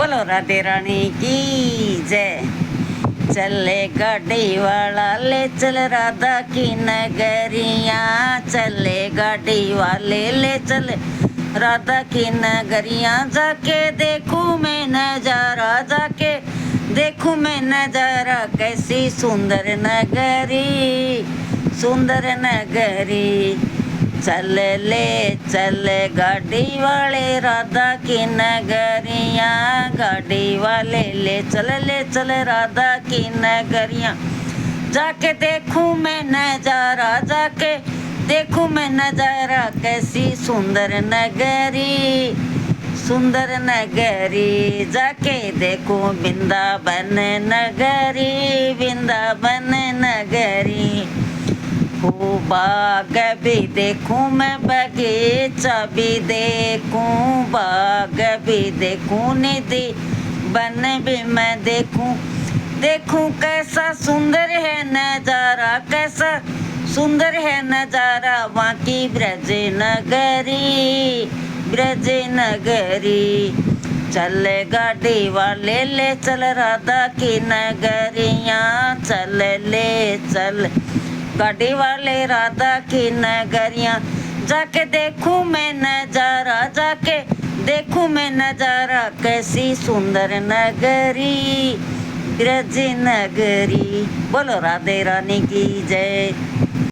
बोलो राधे रानी की जय। चले गाड़ी वाला ले चल राधा की नगरिया, चले गाड़ी वाले ले चल राधा की नगरिया। जाके देखूं मैं नजारा, जाके देखूं मैं नजारा, कैसी सुंदर नगरी, सुंदर नगरी। चल ले चल गाड़ी वाले राधा की नगरिया, गाड़ी वाले ले चल राधा की नगरिया। जाके देखूं मैं नजारा, जाके देखूं मैं नजारा, कैसी सुंदर नगरी, सुंदर नगरी। जाके देखूं वृंदावन नगरी, वृंदावन नगरी। हो बाग भी देखूं मैं, बगीचा भी देखूं, बाग भी देखूं, निधि बन भी मैं देखूं। देखूं कैसा सुंदर है नजारा, कैसा सुंदर है नजारा, वहाँ की ब्रज नगरी, ब्रज नगरी। चल गाड़ी वाले ले चल राधा की नगरिया, चल ले चल गाड़ी वाले राधा की नगरिया। जाके देखूं मैं नजारा, जाके देखूं मैं नजारा, कैसी सुंदर नगरी, ब्रज नगरी। बोलो राधे रानी की जय।